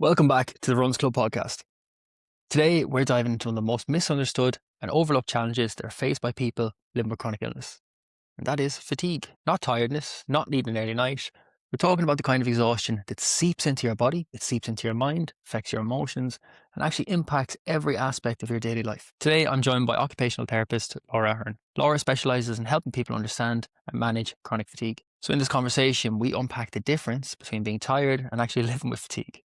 Welcome back to the Runs Club podcast. Today, we're diving into one of the most misunderstood and overlooked challenges that are faced by people living with chronic illness. And that is fatigue, not tiredness, not needing an early night. We're talking about the kind of exhaustion that seeps into your body, it seeps into your mind, affects your emotions, and actually impacts every aspect of your daily life. Today, I'm joined by occupational therapist Laura Ahern. Laura specializes in helping people understand and manage chronic fatigue. So in this conversation, we unpack the difference between being tired and actually living with fatigue.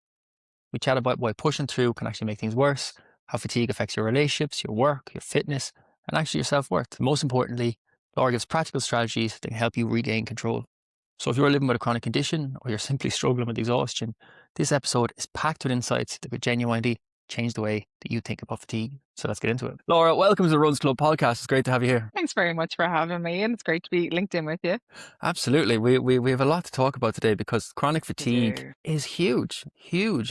We chat about why pushing through can actually make things worse, how fatigue affects your relationships, your work, your fitness, and actually your self-worth. Most importantly, Laura gives practical strategies that can help you regain control. So if you're living with a chronic condition or you're simply struggling with exhaustion, this episode is packed with insights that could genuinely change the way that you think about fatigue. So let's get into it. Laura, welcome to the Runs Club podcast. It's great to have you here. Thanks very much for having me, and it's great to be linked in with you. Absolutely. We have a lot to talk about today because chronic We fatigue do. is huge,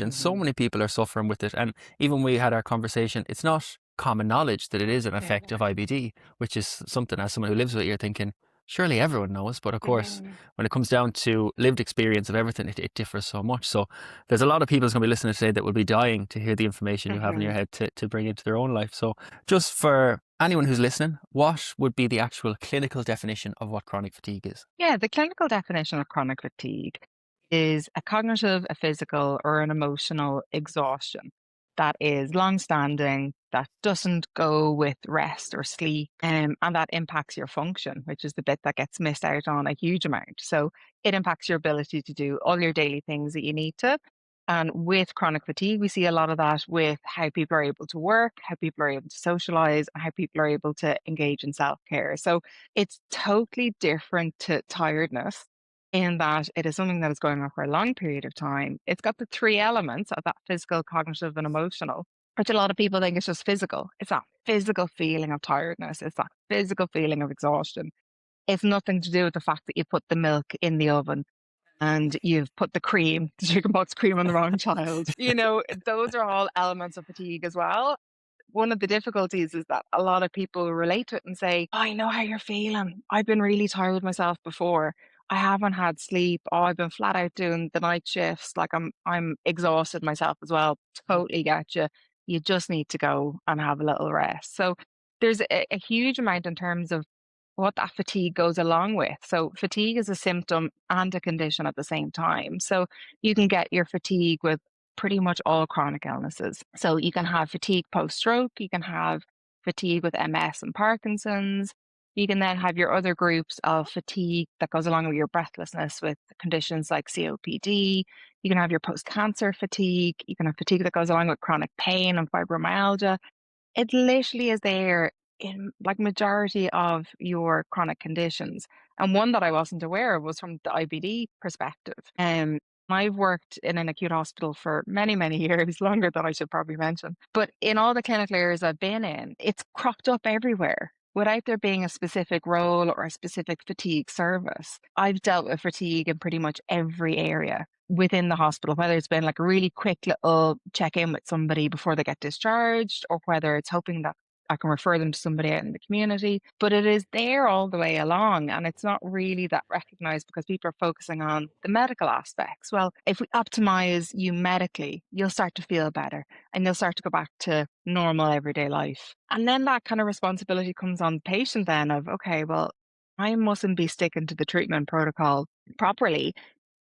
and so Mhm. many people are suffering with it. And even we had our conversation, it's not common knowledge that it is an effect Yeah. of IBD, which is something as someone who lives with it, you're thinking, surely everyone knows. But of course, Mhm. when it comes down to lived experience of everything, it differs so much. So there's a lot of people who's going to be listening today that will be dying to hear the information you have in your Mhm. head to bring into their own life. So just for anyone who's listening, what would be the actual clinical definition of what chronic fatigue is? Yeah, the clinical definition of chronic fatigue is a cognitive, a physical, or an emotional exhaustion that is long-standing, that doesn't go with rest or sleep, and that impacts your function, which is the bit that gets missed out on a huge amount. So it impacts your ability to do all your daily things that you need to. And with chronic fatigue, we see a lot of that with how people are able to work, how people are able to socialize, and how people are able to engage in self-care. So it's totally different to tiredness in that it is something that is going on for a long period of time. It's got the three elements of that physical, cognitive, and emotional, which a lot of people think is just physical. It's that physical feeling of tiredness, it's that physical feeling of exhaustion. It's nothing to do with the fact that you put the milk in the oven and you've put the cream, the chickenpox cream on the wrong child. Those are all elements of fatigue as well. One of the difficulties is that a lot of people relate to it and say, "Oh, I know how you're feeling. I've been really tired myself before. I haven't had sleep. Oh, I've been flat out doing the night shifts. Like I'm exhausted myself as well." Totally get you. You just need to go and have a little rest. So there's a huge amount in terms of what that fatigue goes along with. So fatigue is a symptom and a condition at the same time. So you can get your fatigue with pretty much all chronic illnesses. So you can have fatigue post-stroke, you can have fatigue with MS and Parkinson's. You can then have your other groups of fatigue that goes along with your breathlessness with conditions like COPD. You can have your post-cancer fatigue. You can have fatigue that goes along with chronic pain and fibromyalgia. It literally is there in like majority of your chronic conditions. And one that I wasn't aware of was from the IBD perspective. I've worked in an acute hospital for many, many years, longer than I should probably mention. But in all the clinical areas I've been in, it's cropped up everywhere without there being a specific role or a specific fatigue service. I've dealt with fatigue in pretty much every area within the hospital, whether it's been like a really quick little check in with somebody before they get discharged, or whether it's hoping that I can refer them to somebody out in the community. But it is there all the way along, and it's not really that recognized because people are focusing on the medical aspects. Well, if we optimize you medically, you'll start to feel better and you'll start to go back to normal everyday life. And then that kind of responsibility comes on the patient then of, okay, well, I mustn't be sticking to the treatment protocol properly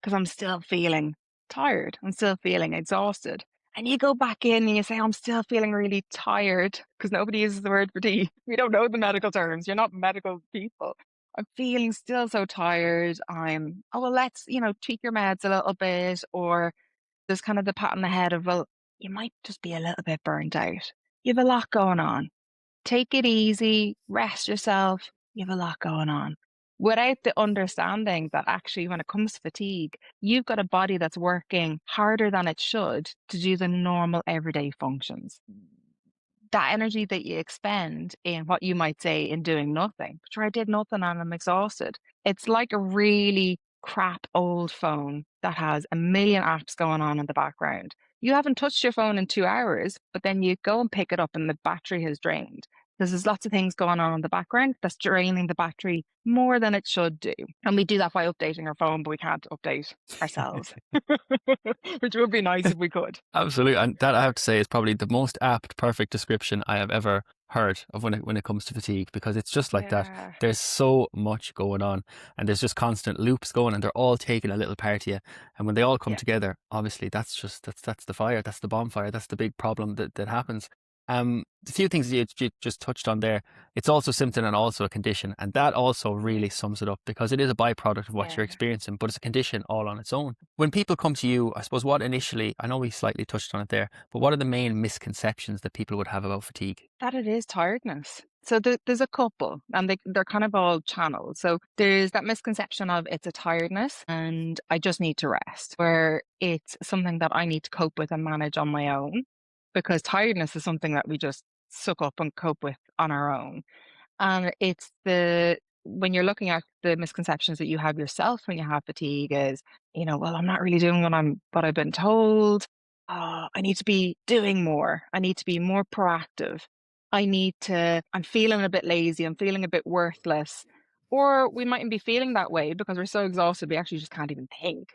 because I'm still feeling tired. I'm still feeling exhausted. And you go back in and you say, I'm still feeling really tired because nobody uses the word fatigue. We don't know the medical terms. You're not medical people. I'm feeling still so tired. Oh, well, let's, tweak your meds a little bit. Or there's kind of the pat on the head of, well, you might just be a little bit burnt out. You have a lot going on. Take it easy, rest yourself. You have a lot going on. Without the understanding that actually, when it comes to fatigue, you've got a body that's working harder than it should to do the normal everyday functions. That energy that you expend in what you might say in doing nothing, but sure, I did nothing and I'm exhausted. It's like a really crap old phone that has a million apps going on in the background. You haven't touched your phone in 2 hours, but then you go and pick it up and the battery has drained because there's lots of things going on in the background that's draining the battery more than it should do. And we do that by updating our phone, but we can't update ourselves, which would be nice if we could. Absolutely. And that, I have to say, is probably the most apt, perfect description I have ever heard of when it comes to fatigue, because it's just like that. Yeah. There's so much going on, and there's just constant loops going, and they're all taking a little part of you. And when they all come Yeah. together, obviously that's the fire, that's the bonfire, that's the big problem that happens. The few things you just touched on there, it's also a symptom and also a condition, and that also really sums it up, because it is a byproduct of what Yeah. you're experiencing, but it's a condition all on its own. When people come to you, I suppose, what initially, I know we slightly touched on it there, but what are the main misconceptions that people would have about fatigue? That it is tiredness. So there's a couple, and they're kind of all channels. So there's that misconception of it's a tiredness and I just need to rest, where it's something that I need to cope with and manage on my own, because tiredness is something that we just suck up and cope with on our own. And it's when you're looking at the misconceptions that you have yourself when you have fatigue is, well, I'm not really doing what I've been told. I need to be doing more. I need to be more proactive. I'm feeling a bit lazy. I'm feeling a bit worthless. Or we mightn't be feeling that way because we're so exhausted, we actually just can't even think.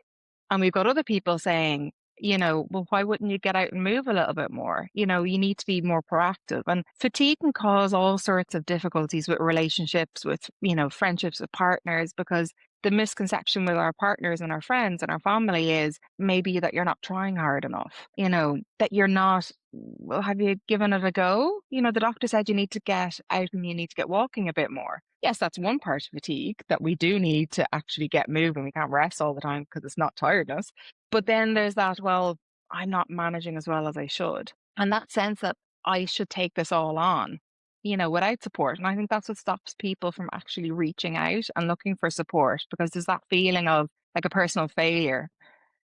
And we've got other people saying, well, why wouldn't you get out and move a little bit more? You need to be more proactive. And fatigue can cause all sorts of difficulties with relationships, with, friendships with partners, because the misconception with our partners and our friends and our family is maybe that you're not trying hard enough, that you're not, well, have you given it a go? The doctor said you need to get out and you need to get walking a bit more. Yes, that's one part of fatigue, that we do need to actually get moving. We can't rest all the time because it's not tiredness. But then there's that, well, I'm not managing as well as I should. And that sense that I should take this all on, without support. And I think that's what stops people from actually reaching out and looking for support, because there's that feeling of like a personal failure.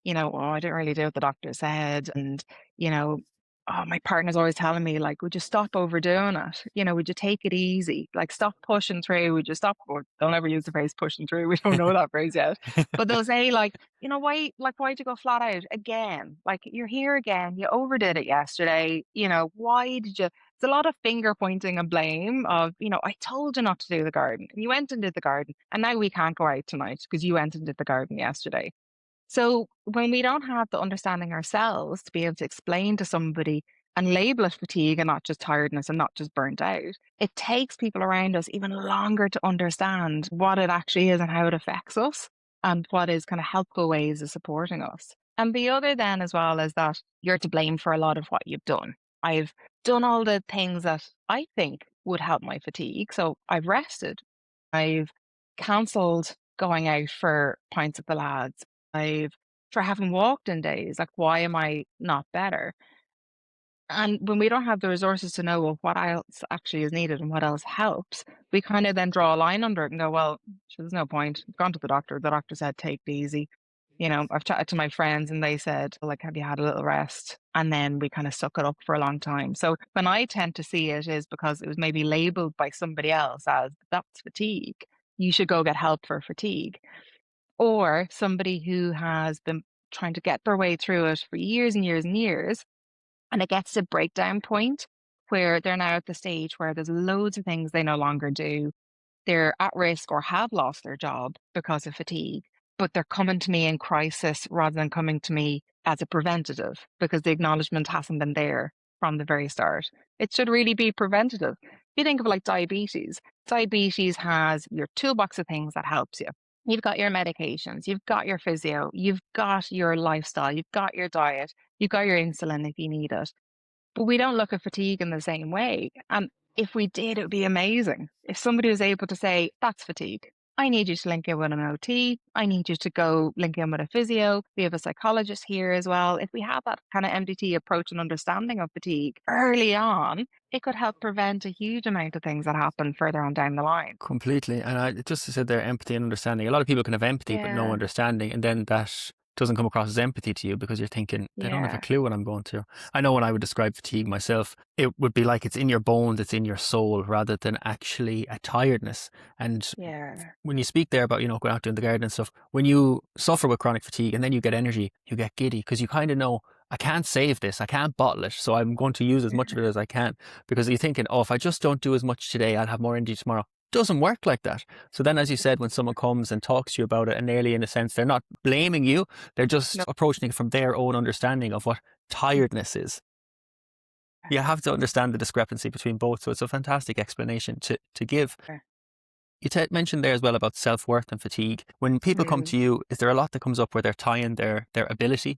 Oh, I didn't really do what the doctor said. And, you know, oh, my partner's always telling me, like, would you stop overdoing it? Would you take it easy? Like, stop pushing through. Would you stop? Or they'll never use the phrase pushing through. We don't know that phrase yet. But they'll say, like, why'd you go flat out again? Like, you're here again. You overdid it yesterday. Why did you? It's a lot of finger pointing and blame of, I told you not to do the garden. And you went and did the garden. And now we can't go out tonight because you went and did the garden yesterday. So when we don't have the understanding ourselves to be able to explain to somebody and label it fatigue and not just tiredness and not just burnt out, it takes people around us even longer to understand what it actually is and how it affects us and what is kind of helpful ways of supporting us. And the other then as well is that you're to blame for a lot of what you've done. I've done all the things that I think would help my fatigue. So I've rested. I've cancelled going out for pints with the lads. I've for having walked in days, like, why am I not better? And when we don't have the resources to know, well, what else actually is needed and what else helps, we kind of then draw a line under it and go, well, sure, there's no point. I've gone to the doctor. The doctor said, take it easy. I've chatted to my friends and they said, like, have you had a little rest? And then we kind of suck it up for a long time. So when I tend to see it is because it was maybe labeled by somebody else as that's fatigue. You should go get help for fatigue. Or somebody who has been trying to get their way through it for years and years and years, and it gets to a breakdown point where they're now at the stage where there's loads of things they no longer do. They're at risk or have lost their job because of fatigue, but they're coming to me in crisis rather than coming to me as a preventative because the acknowledgement hasn't been there from the very start. It should really be preventative. If you think of like diabetes has your toolbox of things that helps you. You've got your medications, you've got your physio, you've got your lifestyle, you've got your diet, you've got your insulin if you need it. But we don't look at fatigue in the same way. And if we did, it would be amazing. If somebody was able to say, that's fatigue. I need you to link in with an OT. I need you to go link in with a physio. We have a psychologist here as well. If we have that kind of MDT approach and understanding of fatigue early on, it could help prevent a huge amount of things that happen further on down the line. Completely. And I just said there, empathy and understanding. A lot of people can have empathy, but no Yeah. understanding. And then that doesn't come across as empathy to you because you're thinking, they don't have a Yeah. clue what I'm going through. I know when I would describe fatigue myself, it would be like it's in your bones, it's in your soul, rather than actually a tiredness. And Yeah. when you speak there about, going out doing the garden and stuff, when you suffer with chronic fatigue and then you get energy, you get giddy because you kind of know, I can't save this. I can't bottle it. So I'm going to use as much of it as I can, because you're thinking, oh, if I just don't do as much today, I'll have more energy tomorrow. Doesn't work like that. So then, as you said, when someone comes and talks to you about it, and nearly in a sense, they're not blaming you, they're No. just approaching it from their own understanding of what tiredness is. You have to understand the discrepancy between both. So it's a fantastic explanation to give. You mentioned there as well about self-worth and fatigue. When people come Mm. to you, is there a lot that comes up where they're tying their ability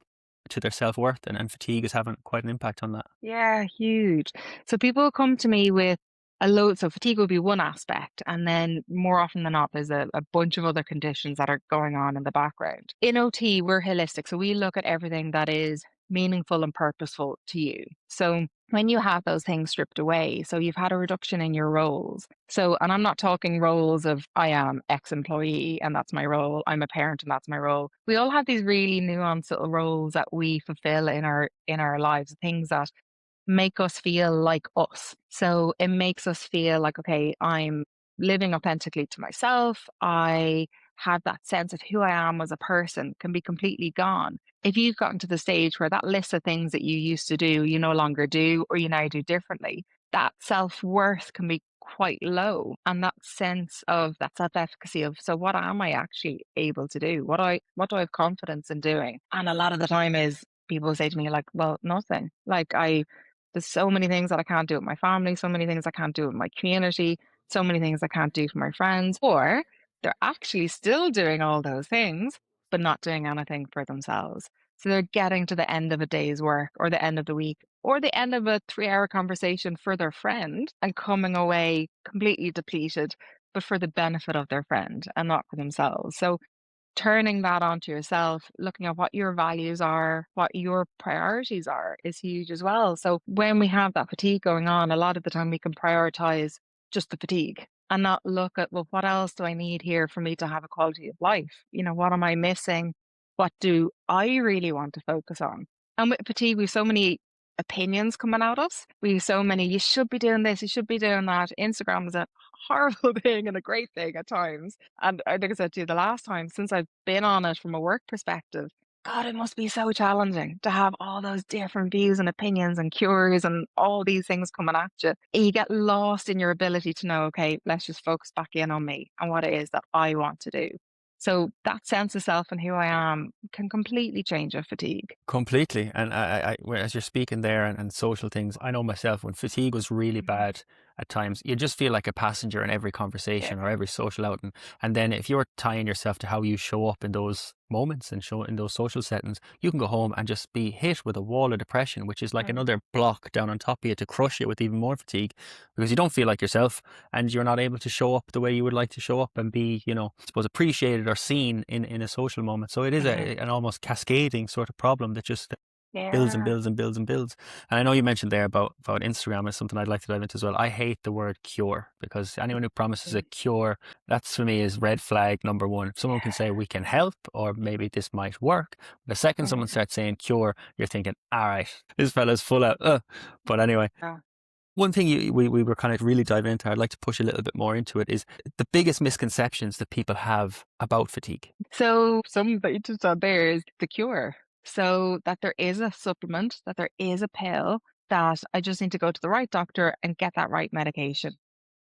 to their self-worth, and fatigue is having quite an impact on that? Yeah, huge. So people come to me with a load. So fatigue will be one aspect, and then more often than not, there's a bunch of other conditions that are going on in the background. In OT, we're holistic, so we look at everything that is meaningful and purposeful to you. So when you have those things stripped away, so you've had a reduction in your roles. So, and I'm not talking roles of I am ex-employee and that's my role, I'm a parent and that's my role. We all have these really nuanced little roles that we fulfill in our lives, things that make us feel like us. So it makes us feel like, okay, I'm living authentically to myself. I have that sense of who I am as a person can be completely gone. If you've gotten to the stage where that list of things that you used to do, you no longer do, or you now do differently, that self worth can be quite low. And that sense of that self efficacy of, so what am I actually able to do? What do I have confidence in doing? And a lot of the time is people say to me, like, well, nothing. There's so many things that I can't do with my family, so many things I can't do with my community, so many things I can't do for my friends. Or they're actually still doing all those things, but not doing anything for themselves. So they're getting to the end of a day's work or the end of the week or the end of a 3 hour conversation for their friend and coming away completely depleted, but for the benefit of their friend and not for themselves. So turning that onto yourself, looking at what your values are, what your priorities are is huge as well. So when we have that fatigue going on, a lot of the time we can prioritize just the fatigue and not look at, well, what else do I need here for me to have a quality of life? You know, what am I missing? What do I really want to focus on? And with fatigue, we have so many opinions coming at us. We have so many, you should be doing this, you should be doing that. Instagram is a horrible thing and a great thing at times. And I think I said to you the last time, since I've been on it from a work perspective, God, it must be so challenging to have all those different views and opinions and cures and all these things coming at you. And you get lost in your ability to know, okay, let's just focus back in on me and what it is that I want to do. So that sense of self and who I am can completely change your fatigue. Completely. And as you're speaking there, and social things, I know myself when fatigue was really Mhm. bad at times, you just feel like a passenger in every Yeah. conversation or every social outing. And then if you're tying yourself to how you show up in those moments and show in those social settings, you can go home and just be hit with a wall of depression, which is like Mm. another block down on top of you to crush you with even more fatigue, because you don't feel like yourself and you're not able to show up the way you would like to show up and be, I suppose, appreciated or seen in a social moment. So it is Mhm. an almost cascading sort of problem that just builds and Yeah. builds and builds and builds. And I know you mentioned there about Instagram is something I'd like to dive into as well. I hate the word cure, because anyone who promises a Mm. cure, that's for me is red flag number one. If someone can say we can help or maybe this might work, the second someone Mhm. starts saying cure, you're thinking, all right, this fella's full out. But anyway, Yeah. one thing we were kind of really diving into, I'd like to push a little bit more into it, is the biggest misconceptions that people have about fatigue. So some that you just said there is the cure. So that there is a supplement, that there is a pill, that I just need to go to the right doctor and get that right medication.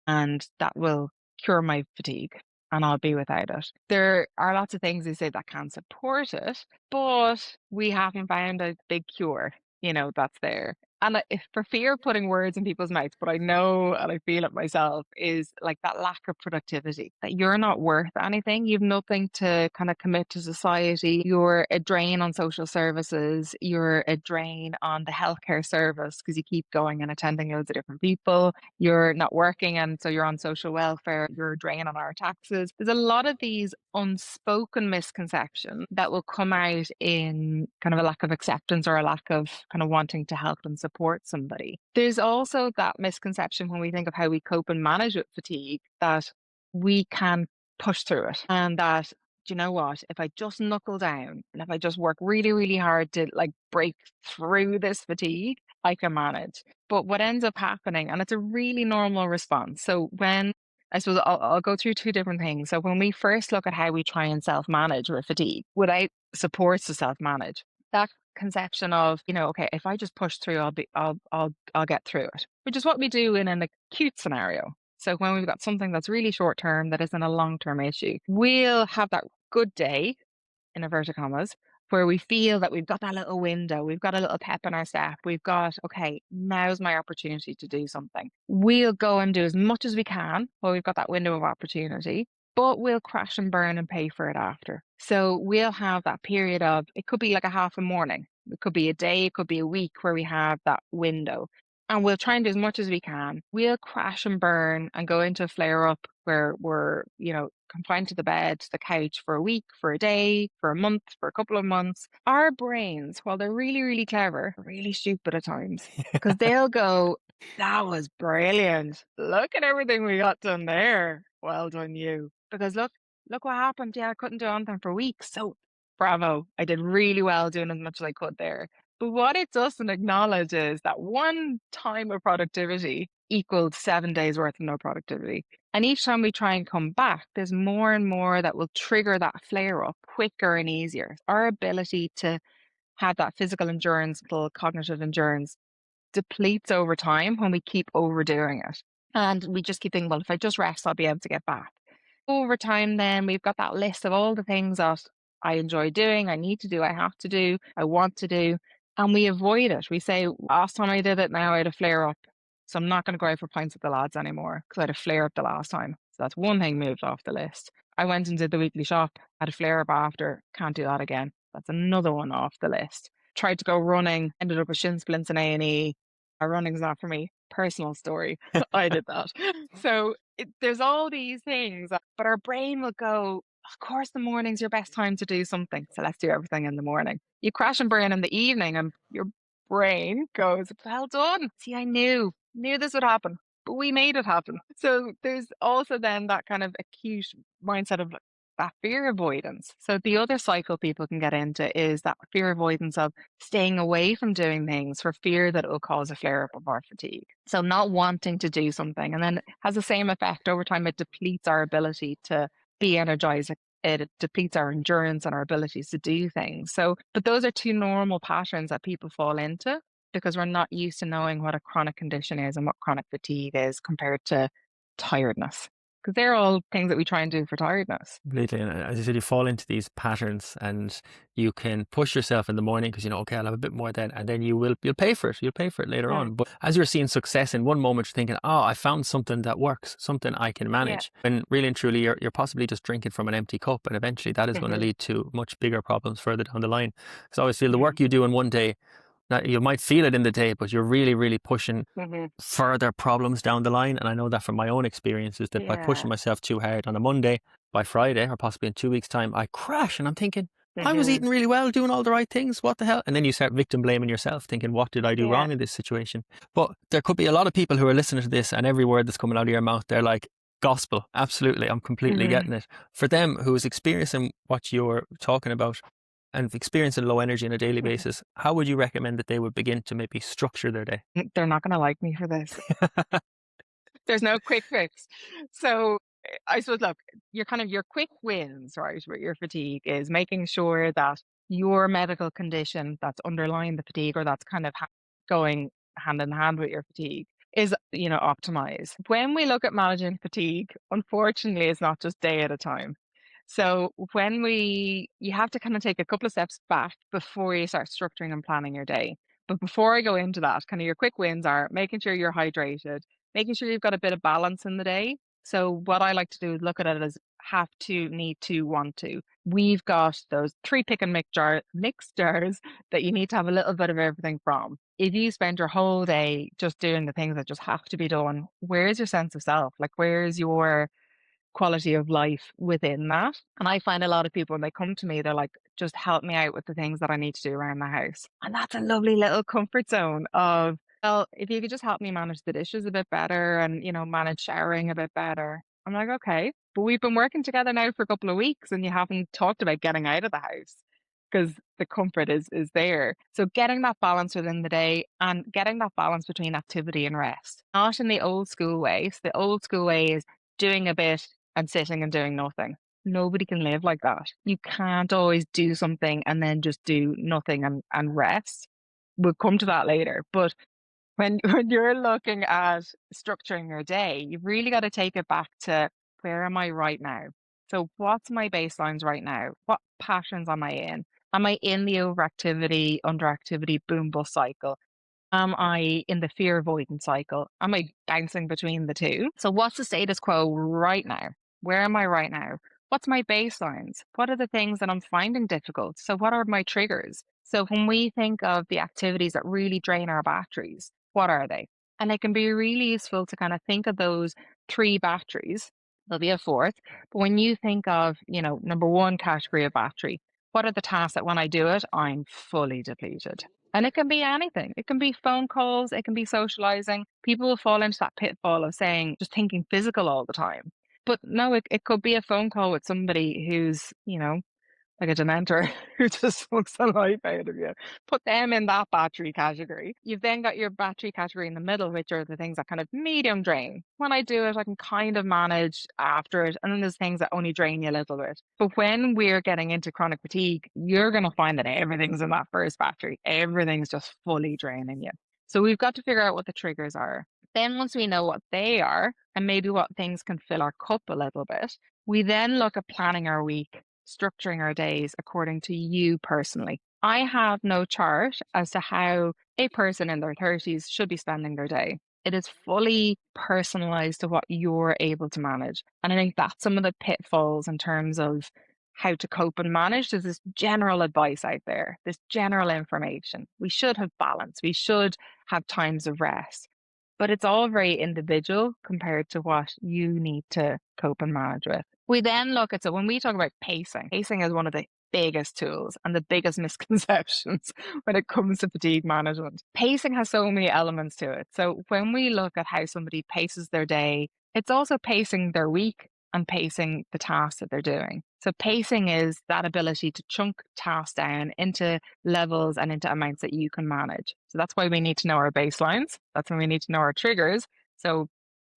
And that will cure my fatigue and I'll be without it. There are lots of things they say that can support it, but we haven't found a big cure, that's there. And for fear of putting words in people's mouths, but I know and I feel it myself, is like that lack of productivity, that you're not worth anything. You've nothing to kind of commit to society. You're a drain on social services. You're a drain on the healthcare service because you keep going and attending loads of different people. You're not working and so you're on social welfare, you're a drain on our taxes. There's a lot of these unspoken misconceptions that will come out in kind of a lack of acceptance or a lack of kind of wanting to help and support somebody. There's also that misconception when we think of how we cope and manage with fatigue, that we can push through it and that, do you know what, if I just knuckle down and if I just work really, really hard to like break through this fatigue, I can manage. But what ends up happening, and it's a really normal response. So when I suppose I'll go through two different things. So when we first look at how we try and self-manage with fatigue without supports to self-manage, that conception of, okay, if I just push through, I'll get through it, which is what we do in an acute scenario. So when we've got something that's really short term that isn't a long term issue, we'll have that good day in inverted commas, where we feel that we've got that little window, we've got a little pep in our step, we've got, okay, now's my opportunity to do something. We'll go and do as much as we can while we've got that window of opportunity, but we'll crash and burn and pay for it after. So we'll have that period of, it could be like a half a morning, it could be a day, it could be a week where we have that window. And we'll try and do as much as we can. We'll crash and burn and go into a flare up where we're, confined to the bed, to the couch for a week, for a day, for a month, for a couple of months. Our brains, while they're really, really clever, are really stupid at times because they'll go, that was brilliant. Look at everything we got done there. Well done, you. Because look what happened. Yeah, I couldn't do anything for weeks. So bravo. I did really well doing as much as I could there. But what it doesn't acknowledge is that one time of productivity equaled 7 days worth of no productivity. And each time we try and come back, there's more and more that will trigger that flare up quicker and easier. Our ability to have that physical endurance, the cognitive endurance depletes over time when we keep overdoing it. And we just keep thinking, well, if I just rest, I'll be able to get back. Over time, then we've got that list of all the things that I enjoy doing, I need to do, I have to do, I want to do, and we avoid it. We say, last time I did it, now I had a flare up. So I'm not going to go out for pints with the lads anymore because I had a flare up the last time. So that's one thing moved off the list. I went and did the weekly shop, had a flare up after, can't do that again. That's another one off the list. Tried to go running, ended up with shin splints and A&E. Running's not for me. Personal story. I did that. So there's all these things, but our brain will go, of course, the morning's your best time to do something. So let's do everything in the morning. You crash and burn in the evening, and your brain goes, well done. See, I knew this would happen, but we made it happen. So there's also then that kind of acute mindset of that fear avoidance. So the other cycle people can get into is that fear avoidance of staying away from doing things for fear that it will cause a flare up of our fatigue. So not wanting to do something, and then it has the same effect over time. It depletes our ability to be energized. It depletes our endurance and our abilities to do things. So, but those are two normal patterns that people fall into because we're not used to knowing what a chronic condition is and what chronic fatigue is compared to tiredness. Because they're all things that we try and do for tiredness. Completely. And as you said, you fall into these patterns and you can push yourself in the morning because okay, I'll have a bit more then, and then you'll pay for it. You'll pay for it later on. But as you're seeing success in one moment, you're thinking, oh, I found something that works, something I can manage. And really and truly, you're possibly just drinking from an empty cup, and eventually that is going to lead to much bigger problems further down the line. Because I always feel the work you do in one day, now, you might feel it in the day, but you're really, really pushing further problems down the line. And I know that from my own experiences that by pushing myself too hard on a Monday, by Friday, or possibly in 2 weeks' time, I crash and I'm thinking, I was eating really well, doing all the right things. What the hell? And then you start victim blaming yourself, thinking, what did I do wrong in this situation? But there could be a lot of people who are listening to this, and every word that's coming out of your mouth, they're like, gospel. Absolutely. I'm completely getting it. For them who is experiencing what you're talking about, and experiencing low energy on a daily basis, how would you recommend that they would begin to maybe structure their day? They're not going to like me for this. There's no quick fix. So I suppose, look, your quick wins, right, with your fatigue is making sure that your medical condition that's underlying the fatigue or that's kind of going hand in hand with your fatigue is, optimized. When we look at managing fatigue, unfortunately, it's not just day at a time. So you have to kind of take a couple of steps back before you start structuring and planning your day. But before I go into that, kind of your quick wins are making sure you're hydrated, making sure you've got a bit of balance in the day. So what I like to do is look at it as have to, need to, want to. We've got those 3 pick and mix jars that you need to have a little bit of everything from. If you spend your whole day just doing the things that just have to be done, where's your sense of self? Like, where's your quality of life within that? And I find a lot of people, when they come to me, they're like, just help me out with the things that I need to do around the house. And that's a lovely little comfort zone of, well, if you could just help me manage the dishes a bit better and, manage showering a bit better. I'm like, okay, but we've been working together now for a couple of weeks and you haven't talked about getting out of the house because the comfort is there. So getting that balance within the day and getting that balance between activity and rest, not in the old school way. So the old school way is doing a bit and sitting and doing nothing. nobody can live like that. You can't always do something and then just do nothing and rest. We'll come to that later. But when you're looking at structuring your day, you've really got to take it back to where am I right now? So what's my baselines right now? What patterns am I in? Am I in the overactivity, underactivity, boom bust cycle? Am I in the fear avoidance cycle? Am I bouncing between the two? So what's the status quo right now? Where am I right now? What's my baselines? What are the things that I'm finding difficult? So what are my triggers? So when we think of the activities that really drain our batteries, what are they? And it can be really useful to kind of think of those three batteries. There'll be a fourth, but when you think of, number one category of battery, what are the tasks that when I do it, I'm fully depleted? And it can be anything. It can be phone calls, it can be socializing. People will fall into that pitfall of saying, just thinking physical all the time. But no, it could be a phone call with somebody who's, like a dementor who just sucks the life out of you. Put them in that battery category. You've then got your battery category in the middle, which are the things that kind of medium drain. When I do it, I can kind of manage after it. And then there's things that only drain you a little bit. But when we're getting into chronic fatigue, you're going to find that everything's in that first battery. Everything's just fully draining you. So we've got to figure out what the triggers are. Then once we know what they are and maybe what things can fill our cup a little bit, we then look at planning our week, structuring our days according to you personally. I have no chart as to how a person in their 30s should be spending their day. It is fully personalized to what you're able to manage. And I think that's some of the pitfalls in terms of how to cope and manage. There's this general advice out there, this general information. We should have balance. We should have times of rest. But it's all very individual compared to what you need to cope and manage with. We then look at, so when we talk about pacing is one of the biggest tools and the biggest misconceptions when it comes to fatigue management. Pacing has so many elements to it. So when we look at how somebody paces their day, it's also pacing their week and pacing the tasks that they're doing. So pacing is that ability to chunk tasks down into levels and into amounts that you can manage. So that's why we need to know our baselines. That's when we need to know our triggers. So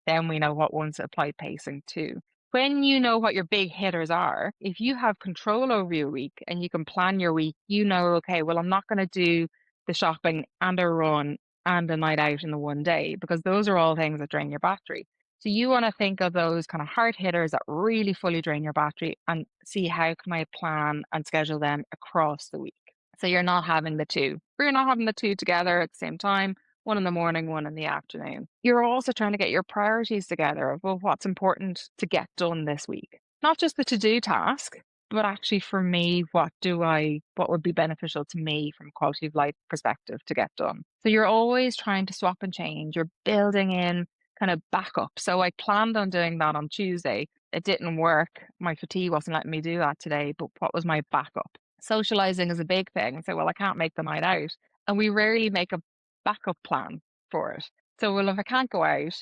then we know what ones to apply pacing to. When you know what your big hitters are, if you have control over your week and you can plan your week, okay, well, I'm not going to do the shopping and a run and a night out in the one day because those are all things that drain your battery. So you want to think of those kind of hard hitters that really fully drain your battery and see how can I plan and schedule them across the week. So you're not having the two. Or you're not having the two together at the same time, one in the morning, one in the afternoon. You're also trying to get your priorities together of, well, what's important to get done this week. Not just the to-do task, but actually for me, what would be beneficial to me from a quality of life perspective to get done. So you're always trying to swap and change. You're building in kind of backup. So I planned on doing that on Tuesday. It didn't work. My fatigue wasn't letting me do that today, but what was my backup? Socializing is a big thing. So, well, I can't make the night out. And we rarely make a backup plan for it. So, well, if I can't go out,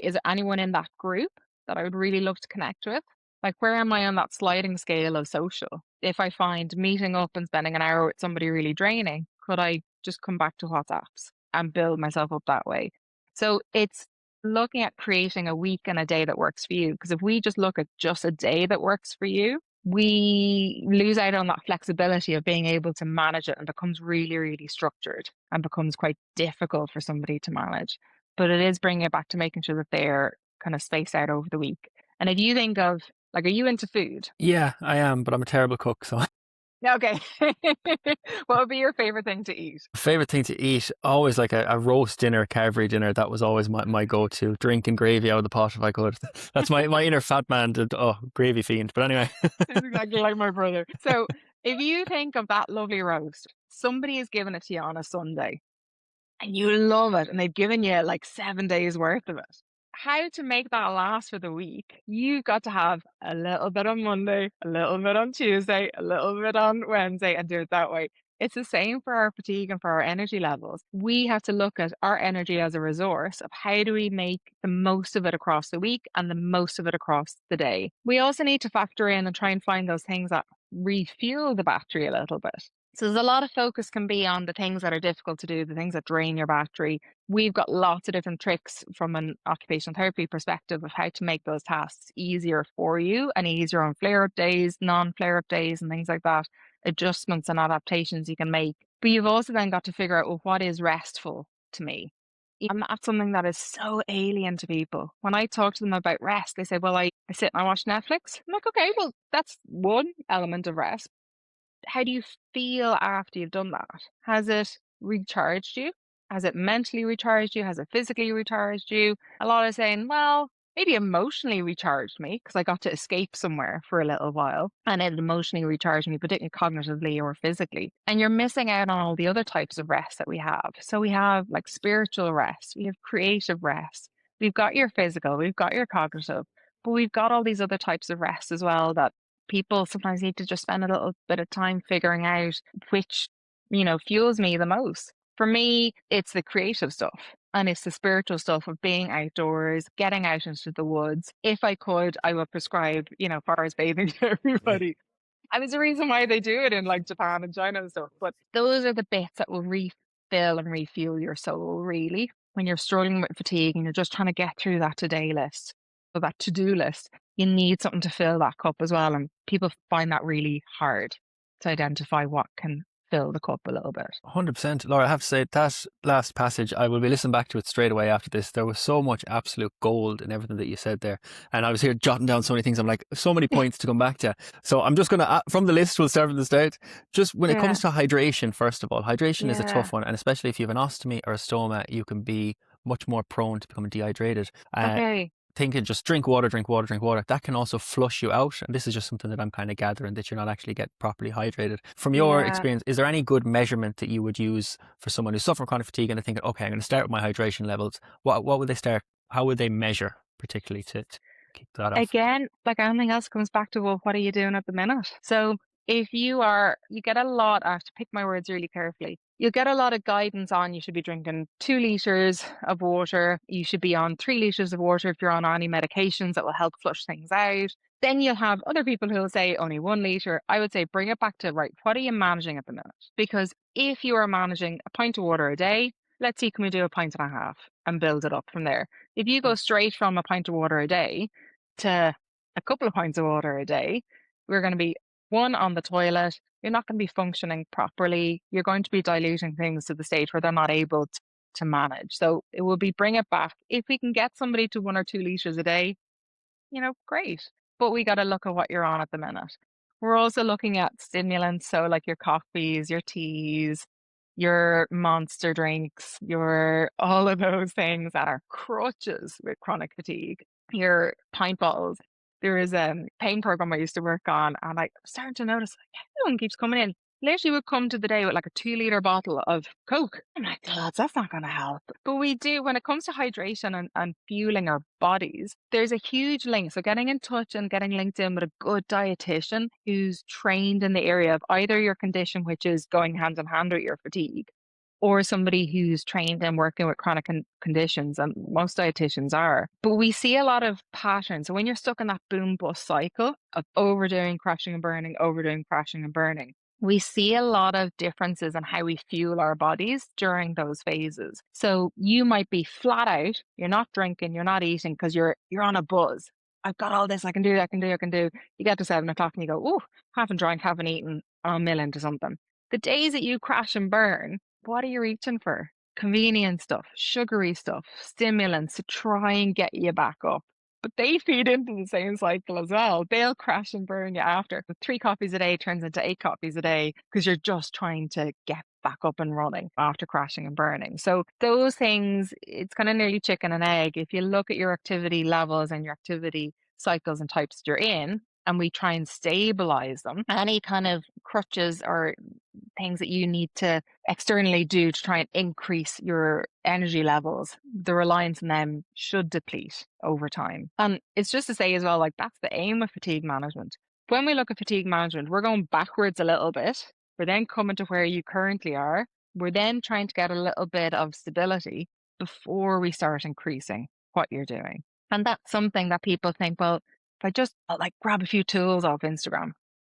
is there anyone in that group that I would really love to connect with? Like, where am I on that sliding scale of social? If I find meeting up and spending an hour with somebody really draining, could I just come back to WhatsApps and build myself up that way? So it's looking at creating a week and a day that works for you. Because if we just look at just a day that works for you, we lose out on that flexibility of being able to manage it and becomes really, really structured and becomes quite difficult for somebody to manage. But it is bringing it back to making sure that they're kind of spaced out over the week. And if you think of, like, are you into food? Yeah, I am, but I'm a terrible cook. So, Okay. What would be your favorite thing to eat? favorite thing to eat, always like a roast dinner, carvery dinner. That was always my go-to. Drinking gravy out of the pot if I could. That's my inner fat man. Gravy fiend. But anyway. It's exactly like my brother. So if you think of that lovely roast, somebody has given it to you on a Sunday and you love it and they've given you like 7 days worth of it. How to make that last for the week, you've got to have a little bit on Monday, a little bit on Tuesday, a little bit on Wednesday, and do it that way. It's the same for our fatigue and for our energy levels. We have to look at our energy as a resource of how do we make the most of it across the week and the most of it across the day. We also need to factor in and try and find those things that refuel the battery a little bit. So there's a lot of focus can be on the things that are difficult to do, the things that drain your battery. We've got lots of different tricks from an occupational therapy perspective of how to make those tasks easier for you and easier on flare up days, non flare up days, and things like that. Adjustments and adaptations you can make. But you've also then got to figure out, well, what is restful to me? And that's something that is so alien to people. When I talk to them about rest, they say, well, I sit and I watch Netflix. I'm like, okay, well, that's one element of rest. How do you feel after you've done that? Has it recharged you? Has it mentally recharged you? Has it physically recharged you? A lot are saying, well, maybe emotionally recharged me because I got to escape somewhere for a little while and it emotionally recharged me, particularly cognitively or physically. And you're missing out on all the other types of rest that we have. So we have like spiritual rest, we have creative rest, we've got your physical, we've got your cognitive, but we've got all these other types of rest as well that people sometimes need to just spend a little bit of time figuring out which, fuels me the most. For me, it's the creative stuff and it's the spiritual stuff of being outdoors, getting out into the woods. If I could, I would prescribe, forest bathing to everybody. And there's a reason why they do it in like Japan and China and stuff. But those are the bits that will refill and refuel your soul, really. When you're struggling with fatigue and you're just trying to get through that to-day list or that to-do list, you need something to fill that cup as well. And people find that really hard to identify what can fill the cup a little bit. 100%. Laura, I have to say that last passage, I will be listening back to it straight away after this. There was so much absolute gold in everything that you said there. And I was here jotting down so many things. I'm like, so many points to come back to. So I'm just going to, from the list, we'll start from the start. Just when it Yeah. comes to hydration, first of all, hydration is a Yeah. tough one. And especially if you have an ostomy or a stoma, you can be much more prone to becoming dehydrated. Okay. Thinking just drink water, drink water, drink water. That can also flush you out. And this is just something that I'm kind of gathering that you're not actually getting properly hydrated. From your Yeah. experience, is there any good measurement that you would use for someone who's suffering chronic fatigue and they're thinking, okay, I'm going to start with my hydration levels? What would they start? How would they measure particularly to keep that off? Again, like anything else comes back to, well, what are you doing at the minute? So if you get a lot, I have to pick my words really carefully. You'll get a lot of guidance on you should be drinking 2 liters of water. You should be on 3 liters of water if you're on any medications that will help flush things out. Then you'll have other people who will say only 1 liter. I would say bring it back to, right, what are you managing at the minute? Because if you are managing a pint of water a day, let's see, can we do a pint and a half and build it up from there? If you go straight from a pint of water a day to a couple of pints of water a day, we're going to be one on the toilet. You're not going to be functioning properly. You're going to be diluting things to the stage where they're not able to manage. So it will be bring it back. If we can get somebody to 1 or 2 liters a day, great. But we got to look at what you're on at the minute. We're also looking at stimulants. So like your coffees, your teas, your monster drinks, your all of those things that are crutches with chronic fatigue, your pint bottles. There is a pain program I used to work on, and I'm starting to notice like everyone keeps coming in. Literally would come to the day with like a 2 liter bottle of Coke. I'm like, lads, that's not going to help. But we do, when it comes to hydration and fueling our bodies, there's a huge link. So getting in touch and getting linked in with a good dietitian who's trained in the area of either your condition, which is going hand in hand with your fatigue, or somebody who's trained in working with chronic conditions, and most dietitians are. But we see a lot of patterns. So when you're stuck in that boom bust cycle of overdoing, crashing and burning, overdoing, crashing and burning, we see a lot of differences in how we fuel our bodies during those phases. So you might be flat out, you're not drinking, you're not eating because you're on a buzz. I've got all this I can do, I can do, I can do. You get to 7 o'clock and you go, oh, haven't drank, haven't eaten, I'll mill into something. The days that you crash and burn, what are you reaching for? Convenient stuff, sugary stuff, stimulants to try and get you back up. But they feed into the same cycle as well. They'll crash and burn you after. The 3 coffees a day turns into 8 coffees a day because you're just trying to get back up and running after crashing and burning. So those things, it's kind of nearly chicken and egg. If you look at your activity levels and your activity cycles and types that you're in, and we try and stabilize them, any kind of crutches or things that you need to externally do to try and increase your energy levels, the reliance on them should deplete over time. And it's just to say as well, like that's the aim of fatigue management. When we look at fatigue management, we're going backwards a little bit. We're then coming to where you currently are. We're then trying to get a little bit of stability before we start increasing what you're doing. And that's something that people think, well, if I just like grab a few tools off Instagram,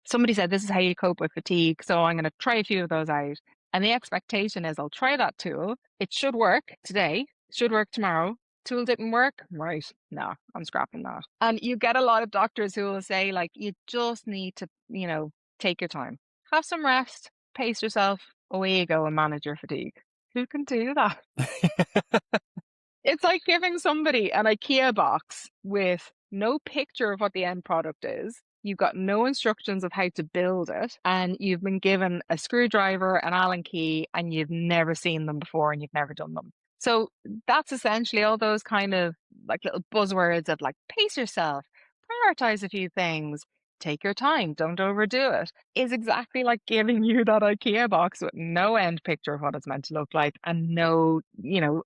somebody said, this is how you cope with fatigue. So I'm going to try a few of those out. And the expectation is I'll try that tool. It should work today, should work tomorrow. Tool didn't work. Right. No, I'm scrapping that. And you get a lot of doctors who will say, like, you just need to, take your time, have some rest, pace yourself, away you go and manage your fatigue. Who can do that? It's like giving somebody an IKEA box with no picture of what the end product is. You've got no instructions of how to build it, and you've been given a screwdriver, an Allen key, and you've never seen them before and you've never done them. So that's essentially all those kind of like little buzzwords of like pace yourself, prioritize a few things, take your time, don't overdo it, is exactly like giving you that IKEA box with no end picture of what it's meant to look like and no,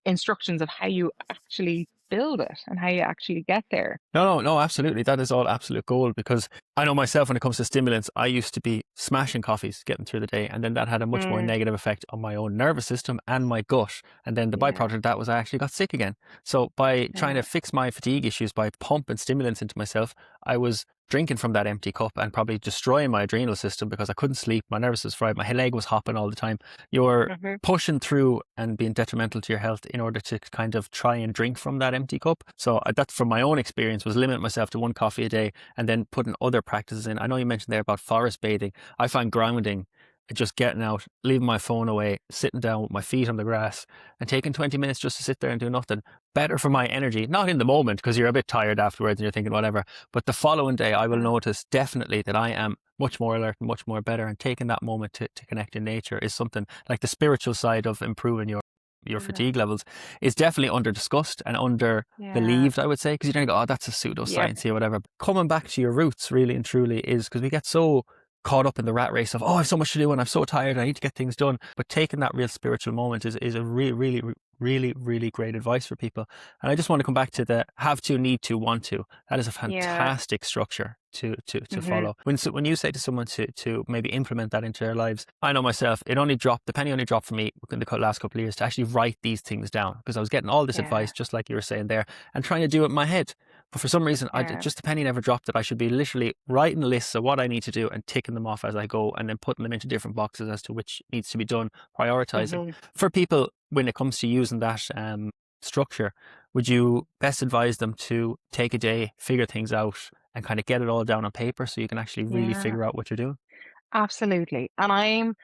instructions of how you actually build it and how you actually get there. No, absolutely. That is all absolute gold, because I know myself when it comes to stimulants, I used to be smashing coffees getting through the day, and then that had a much more Mm, negative effect on my own nervous system and my gut. And then the yeah, byproduct of that was I actually got sick again. So by trying yeah. to fix my fatigue issues by pumping stimulants into myself, I was drinking from that empty cup and probably destroying my adrenal system because I couldn't sleep, my nervous was fried, my leg was hopping all the time. You're Hmm. pushing through and being detrimental to your health in order to kind of try and drink from that empty cup. So that, from my own experience, was limiting myself to one coffee a day and then putting other practices in. I know you mentioned there about forest bathing. I find grounding, just getting out, leaving my phone away, sitting down with my feet on the grass and taking 20 minutes just to sit there and do nothing, better for my energy. Not in the moment because you're a bit tired afterwards and you're thinking whatever, but the following day I will notice definitely that I am much more alert and much more better, and taking that moment to connect in nature is something like the spiritual side of improving your Yeah. fatigue levels is definitely under discussed and under Yeah. believed, I would say, because you don't go, oh, that's a Yep. pseudoscience or whatever. Coming back to your roots really and truly is because we get so caught up in the rat race of, oh, I have so much to do and I'm so tired, I need to get things done. But taking that real spiritual moment is a really great advice for people. And I just want to come back to the have to, need to, want to. That is a Yeah. fantastic structure to Hmm. follow. When you say to someone to maybe implement that into their lives, I know myself, the penny only dropped for me in the last couple of years to actually write these things down, because I was getting all this Yeah. advice, just like you were saying there, and trying to do it in my head. But for some reason, Yeah. just the penny never dropped that I should be literally writing lists of what I need to do and ticking them off as I go, and then putting them into different boxes as to which needs to be done, prioritizing. Hmm. For people, when it comes to using that structure, would you best advise them to take a day, figure things out, and kind of get it all down on paper so you can actually really Yeah. figure out what you're doing? Absolutely. And I'm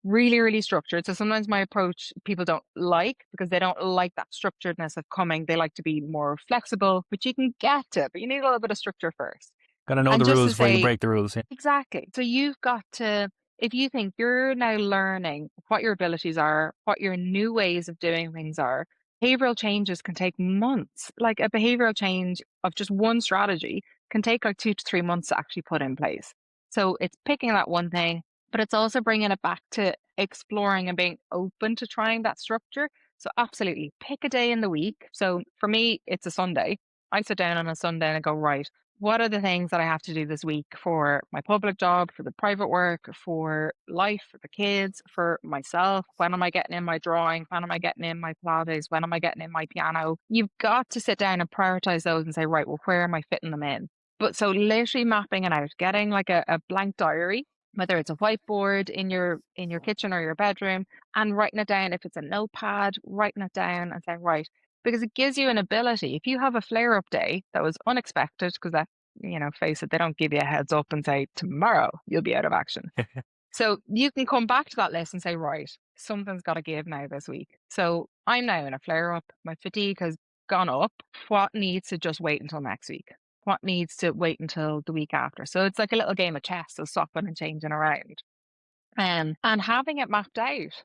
really, really structured. So sometimes my approach people don't like because they don't like that structuredness of coming. They like to be more flexible, which you can get to, but you need a little bit of structure first. Gotta know And the just to rules before you say, break the rules. Yeah. exactly. So you've got to, if you think you're now learning what your abilities are, what your new ways of doing things are, behavioral changes can take months. Like a behavioral change of just one strategy can take like 2 to 3 months to actually put in place. So it's picking that one thing, but it's also bringing it back to exploring and being open to trying that structure. So absolutely pick a day in the week. So for me, it's a Sunday. I sit down on a Sunday and I go, right, what are the things that I have to do this week for my public job, for the private work, for life, for the kids, for myself? When am I getting in my drawing? When am I getting in my Pilates? When am I getting in my piano? You've got to sit down and prioritize those and say, right, well, where am I fitting them in? But so literally mapping it out, getting like a blank diary, whether it's a whiteboard in your kitchen or your bedroom, and writing it down. If it's a notepad, writing it down and saying, right, because it gives you an ability. If you have a flare up day that was unexpected, because that, face it, they don't give you a heads up and say, tomorrow you'll be out of action. So you can come back to that list and say, right, something's got to give now this week. So I'm now in a flare up. My fatigue has gone up. What needs to just wait until next week? What needs to wait until the week after? So it's like a little game of chess, so swapping and changing around. And having it mapped out,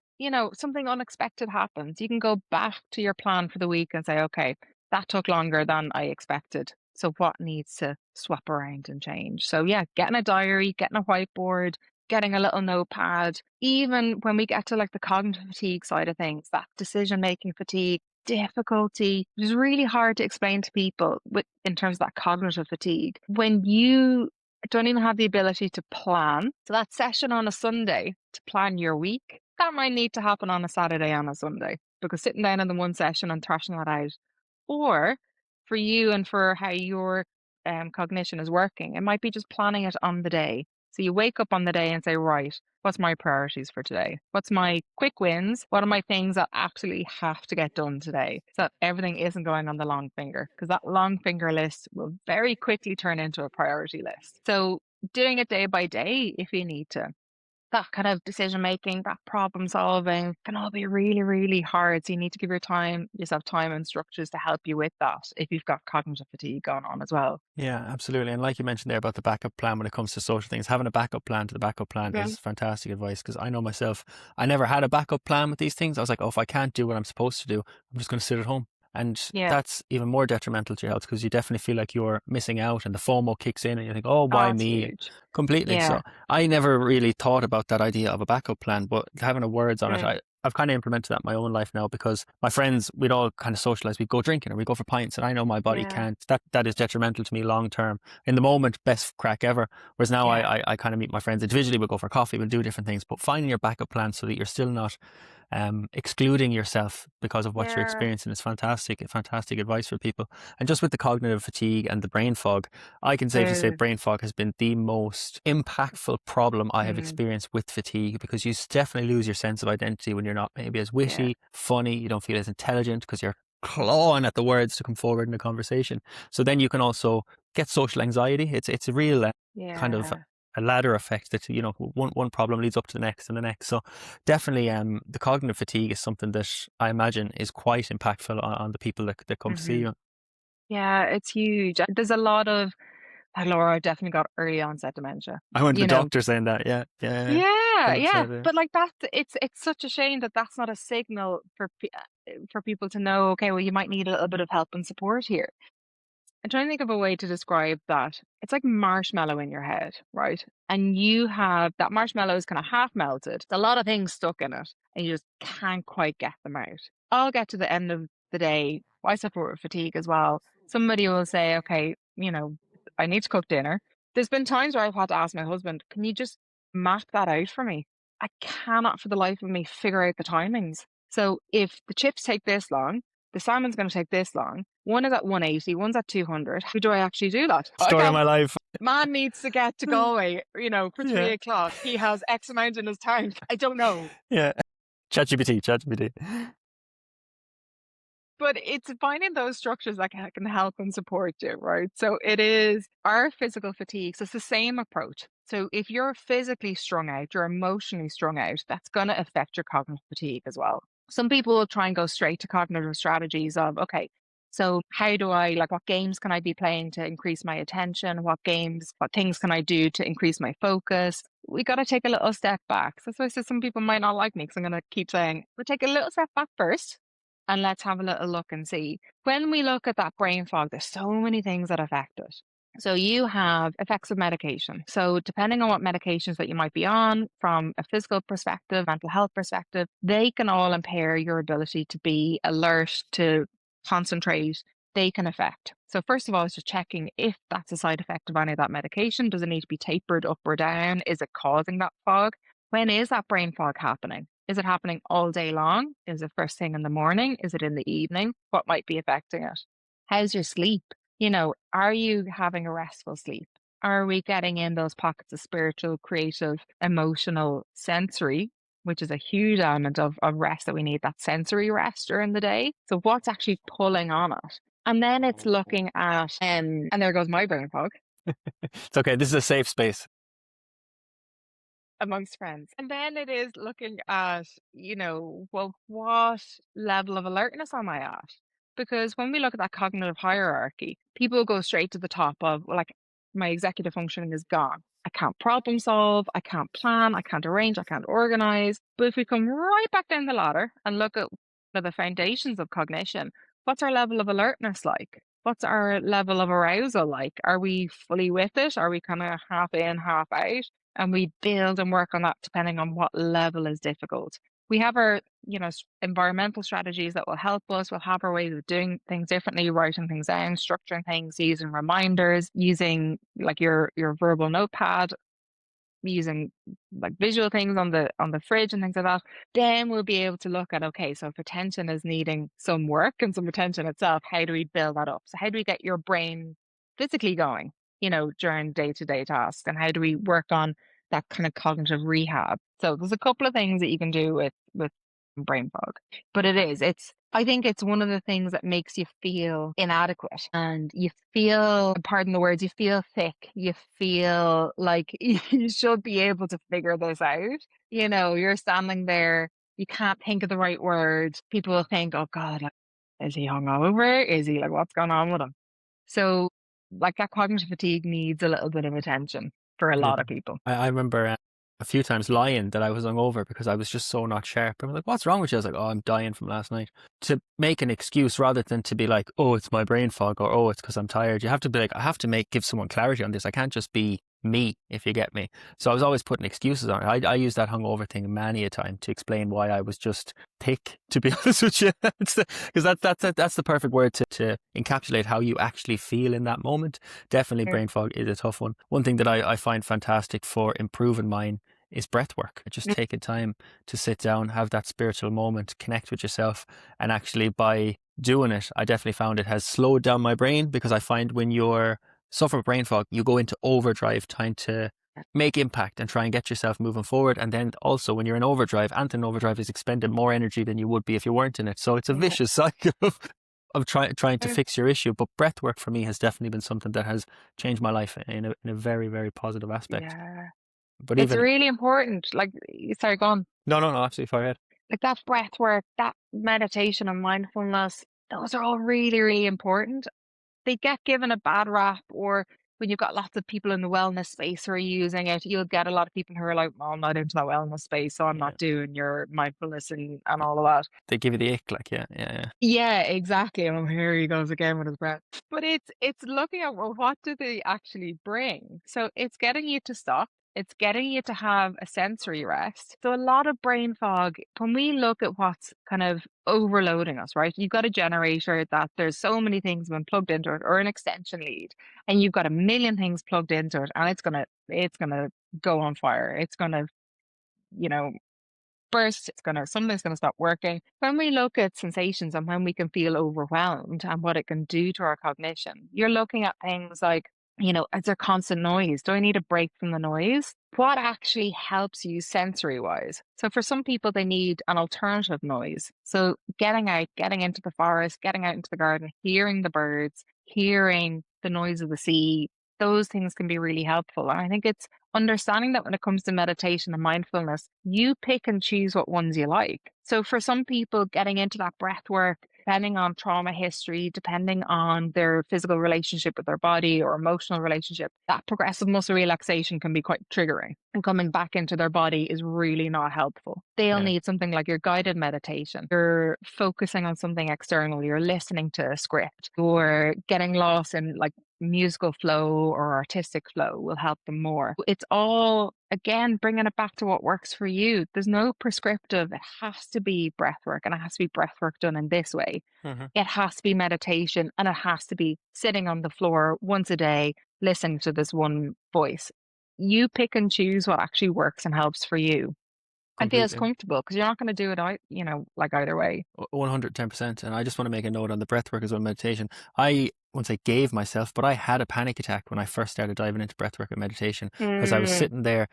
something unexpected happens. You can go back to your plan for the week and say, okay, that took longer than I expected. So what needs to swap around and change? So yeah, getting a diary, getting a whiteboard, getting a little notepad, even when we get to like the cognitive fatigue side of things, that decision making fatigue, difficulty, which is really hard to explain to people in terms of that cognitive fatigue. When you don't even have the ability to plan. So that session on a Sunday to plan your week, that might need to happen on a Saturday and a Sunday, because sitting down in the one session and thrashing that out, or for you and for how your cognition is working, it might be just planning it on the day. So you wake up on the day and say, right, what's my priorities for today? What's my quick wins? What are my things that actually have to get done today? So that everything isn't going on the long finger, because that long finger list will very quickly turn into a priority list. So doing it day by day if you need to. That kind of decision making, that problem solving can all be really, really hard. So you need to give yourself time and structures to help you with that if you've got cognitive fatigue going on as well. Yeah, absolutely. And like you mentioned there about the backup plan when it comes to social things, having a backup plan to the backup plan Yeah. is fantastic advice, because I know myself, I never had a backup plan with these things. I was like, oh, if I can't do what I'm supposed to do, I'm just going to sit at home. And Yeah. that's even more detrimental to your health, because you definitely feel like you're missing out and the FOMO kicks in and you think, oh, Oh, why it's me? huge. Completely. Yeah. So I never really thought about that idea of a backup plan, but having a words on it, Good. I've kind of implemented that in my own life now, because my friends, we'd all kind of socialize. We'd go drinking or we go for pints, and I know my body Yeah. can't. That is detrimental to me long term. In the moment, best crack ever. Whereas now Yeah. I kind of meet my friends individually. We'll go for coffee. We'll do different things. But finding your backup plan so that you're still not excluding yourself because of what you're Yeah. experiencing is fantastic. Fantastic advice for people. And just with the cognitive fatigue and the brain fog, I can safely say Uh, brain fog has been the most impactful problem I have mm, experienced with fatigue, because you definitely lose your sense of identity when you're not maybe as yeah. witty, funny, you don't feel as intelligent because you're clawing at the words to come forward in a conversation. So then you can also get social anxiety. It's a real kind of Yeah. a ladder effect that, you know, one problem leads up to the next and the next. So definitely the cognitive fatigue is something that I imagine is quite impactful on the people that come to see Hmm. you. Yeah, it's huge. There's a lot of Laura definitely got early onset dementia. I went to the You know, doctor saying that. Yeah, yeah, yeah. yeah, People yeah. said it. But like that, it's such a shame that that's not a signal for people to know. Okay, well, you might need a little bit of help and support here. I'm trying to think of a way to describe that. It's like marshmallow in your head, right? And you have that marshmallow is kind of half melted. There's a lot of things stuck in it, and you just can't quite get them out. I'll get to the end of the day. I suffer with fatigue as well. Somebody will say, okay, I need to cook dinner. There's been times where I've had to ask my husband, can you just map that out for me? I cannot for the life of me figure out the timings. So if the chips take this long, the salmon's going to take this long. One is at 180, one's at 200. How do I actually do that? I Story of can't. my life. Man needs to get to Galway, for Yeah, 3 o'clock. He has X amount in his tank. I don't know. yeah. ChatGPT. But it's finding those structures that can help and support you, right? So it is our physical fatigue. So it's the same approach. So if you're physically strung out, you're emotionally strung out, that's going to affect your cognitive fatigue as well. Some people will try and go straight to cognitive strategies of, okay, so how do what games can I be playing to increase my attention? What things can I do to increase my focus? We got to take a little step back. So that's why I said some people might not like me, because I'm going to keep saying, we'll take a little step back first and let's have a little look and see. When we look at that brain fog, there's so many things that affect it. So you have effects of medication. So depending on what medications that you might be on, from a physical perspective, mental health perspective, they can all impair your ability to be alert, to concentrate. They can affect. So first of all, is just checking if that's a side effect of any of that medication. Does it need to be tapered up or down? Is it causing that fog? When is that brain fog happening? Is it happening all day long? Is it first thing in the morning? Is it in the evening? What might be affecting it? How's your sleep? Are you having a restful sleep? Are we getting in those pockets of spiritual, creative, emotional, sensory, which is a huge element of rest that we need, that sensory rest during the day? So what's actually pulling on it? And then it's looking at, and there goes my brain fog. It's okay. This is a safe space. Amongst friends. And then it is looking at, well, what level of alertness am I at? Because when we look at that cognitive hierarchy, people go straight to the top of, well, like, my executive functioning is gone. I can't problem solve, I can't plan, I can't arrange, I can't organize. But if we come right back down the ladder and look at the foundations of cognition, what's our level of alertness like? What's our level of arousal like? Are we fully with it? Are we kind of half in, half out? And we build and work on that depending on what level is difficult. We have our, environmental strategies that will help us. We'll have our ways of doing things differently, writing things down, structuring things, using reminders, using like your verbal notepad, using like visual things on the fridge and things like that. Then we'll be able to look at, okay, so if attention is needing some work and some attention itself, how do we build that up? So how do we get your brain physically going? during day-to-day tasks? And how do we work on that kind of cognitive rehab? So there's a couple of things that you can do with brain fog. But I think it's one of the things that makes you feel inadequate, and you feel, pardon the words, you feel thick. You feel like you should be able to figure this out. You're standing there, you can't think of the right word. People will think, oh God, like, is he hungover? Is he like, what's going on with him? So, like, that cognitive fatigue needs a little bit of attention for a Yeah. lot of people. I remember a few times lying that I was hungover because I was just so not sharp. I was like, what's wrong with you? I was like, oh, I'm dying from last night. To make an excuse rather than to be like, oh, it's my brain fog, or oh, it's because I'm tired. You have to be like, I have to give someone clarity on this. I can't just be me, if you get me. So I was always putting excuses on it. I used that hungover thing many a time to explain why I was just thick, to be honest with you. Because that's the perfect word to encapsulate how you actually feel in that moment. Definitely Mm. brain fog is a tough one. One thing that I find fantastic for improving mine is breath work. Just taking time to sit down, have that spiritual moment, connect with yourself. And actually by doing it, I definitely found it has slowed down my brain, because I find when you're suffering brain fog, you go into overdrive trying to make impact and try and get yourself moving forward. And then also when you're in overdrive, overdrive is expending more energy than you would be if you weren't in it. So it's a Yeah. vicious cycle of trying to fix your issue. But breath work for me has definitely been something that has changed my life in a very, very positive aspect. Yeah. But It's even really important. Like, sorry, go on. no, absolutely far ahead. Like that breath work, that meditation and mindfulness, those are all really, really important. They get given a bad rap, or when you've got lots of people in the wellness space who are using it, you'll get a lot of people who are like, well, I'm not into that wellness space, so I'm Yeah, not doing your mindfulness and all of that. they give you the ick, like yeah. Yeah, exactly. Oh, here he goes again with his breath. But it's looking at, well, what do they actually bring? So it's getting you to stop. It's getting you to have a sensory rest. So a lot of brain fog, when we look at what's kind of overloading us, right? You've got a generator that there's so many things been plugged into it, or an extension lead, and you've got a million things plugged into it, and it's gonna go on fire. It's gonna, you know, burst, something's gonna stop working. When we look at sensations and when we can feel overwhelmed and what it can do to our cognition, you're looking at things like, is there constant noise? Do I need a break from the noise? What actually helps you sensory wise? So for some people, they need an alternative noise. So getting out, getting into the forest, getting out into the garden, hearing the birds, hearing the noise of the sea, those things can be really helpful. And I think it's understanding that when it comes to meditation and mindfulness, you pick and choose what ones you like. So for some people, getting into that breath work, depending on trauma history, depending on their physical relationship with their body or emotional relationship, that progressive muscle relaxation can be quite triggering. And coming back into their body is really not helpful. They'll Yeah. need something like your guided meditation. You're focusing on something external, you're listening to a script, or getting lost in like musical flow or artistic flow will help them more. It's all, again, bringing it back to what works for you. There's no prescriptive, it has to be breath work, and it has to be breath work done in this way. Mhm. It has to be meditation, and it has to be sitting on the floor once a day, listening to this one voice. You pick and choose what actually works and helps for you and feels Completely. comfortable, because you're not going to do it out, like either way. 110%. And I just want to make a note on the breath work as well, meditation. I won't say gave myself, but I had a panic attack when I first started diving into breath work and meditation, because I was Mm, sitting there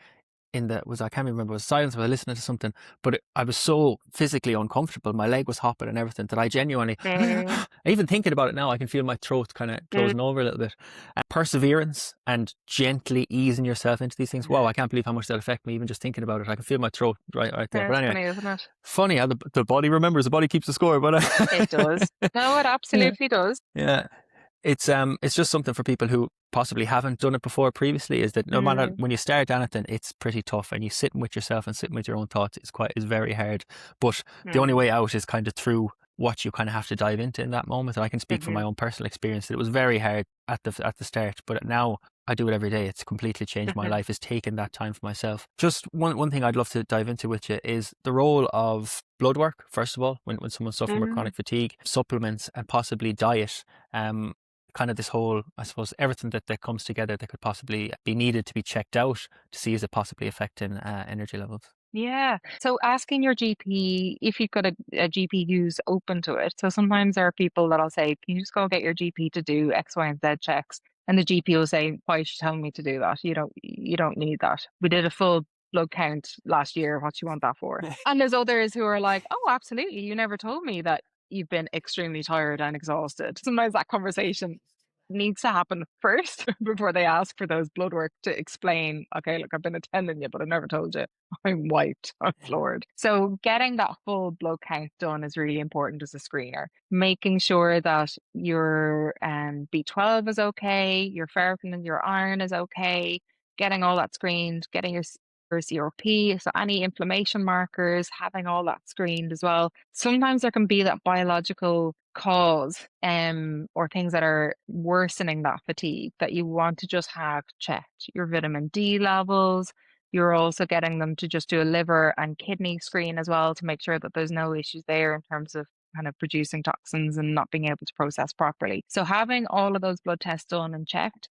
I can't remember, it was silence, I was listening to something, but I was so physically uncomfortable. My leg was hopping and everything that I genuinely, mm, even thinking about it now, I can feel my throat kind of mm. closing over a little bit. Perseverance and gently easing yourself into these things. Wow, I can't believe how much that affected me, even just thinking about it. I can feel my throat right there. Yeah, But it's anyway, funny, isn't it? funny how the body remembers, the body keeps the score. But It does. No, it yeah, absolutely does. yeah. It's just something for people who possibly haven't done it before previously, is that no matter Mm, when you start anything, it's pretty tough, and you sitting with yourself and sitting with your own thoughts is very hard. But the only mm, way out is kind of through what you kind of have to dive into in that moment. And I can speak from my mhm, own personal experience that it was very hard at the start, but now I do it every day. It's completely changed my mhm, life, is taking that time for myself. Just one thing I'd love to dive into with you is the role of blood work, first of all, when someone's suffering with mm. chronic fatigue, supplements, and possibly diet. Kind of this whole, I suppose, everything that comes together that could possibly be needed to be checked out to see is it possibly affecting energy levels. Yeah. So asking your GP if you've got a GP who's open to it. So sometimes there are people that'll say, can you just go get your GP to do X, Y, and Z checks? And the GP will say, why are you telling me to do that? You don't need that. We did a full blood count last year. What do you want that for? And there's others who are like, oh, absolutely. You never told me that you've been extremely tired and exhausted. Sometimes that conversation needs to happen first before they ask for those blood work to explain, okay, look, I've been attending you, but I never told you. I'm wiped. I'm floored. So getting that full blood count done is really important as a screener. Making sure that your B12 is okay, your ferritin and your iron is okay, getting all that screened, getting your CRP, so any inflammation markers, having all that screened as well. Sometimes there can be that biological cause or things that are worsening that fatigue that you want to just have checked. Your vitamin D levels. You're also getting them to just do a liver and kidney screen as well to make sure that there's no issues there in terms of kind of producing toxins and not being able to process properly. So having all of those blood tests done and checked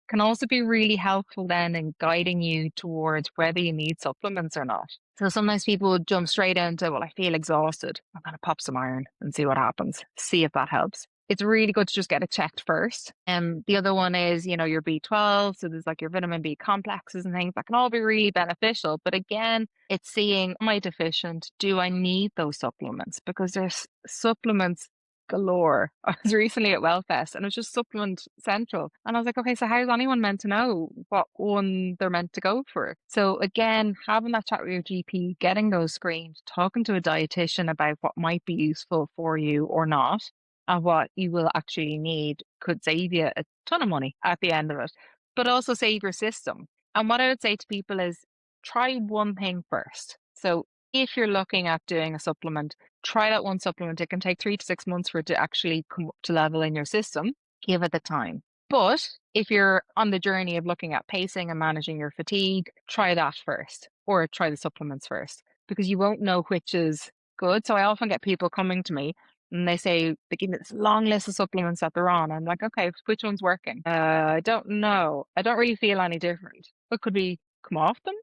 can also be really helpful then in guiding you towards whether you need supplements or not. So sometimes people would jump straight into, well, I feel exhausted. I'm going to pop some iron and see what happens, see if that helps. It's really good to just get it checked first. And the other one is, your B12. So there's like your vitamin B complexes and things that can all be really beneficial. But again, it's seeing, am I deficient? Do I need those supplements? Because there's supplements galore. I was recently at Wellfest and it was just supplement central. And I was like, okay, so how's anyone meant to know what one they're meant to go for? So again, having that chat with your GP, getting those screened, talking to a dietitian about what might be useful for you or not, and what you will actually need could save you a ton of money at the end of it, but also save your system. And what I would say to people is try one thing first. So if you're looking at doing a supplement, try that one supplement. It can take 3 to 6 months for it to actually come up to level in your system. Give it the time. But if you're on the journey of looking at pacing and managing your fatigue, try that first or try the supplements first because you won't know which is good. So I often get people coming to me and they give me this long list of supplements that they're on. I'm like, okay, which one's working? I don't know. I don't really feel any different. But could we come off them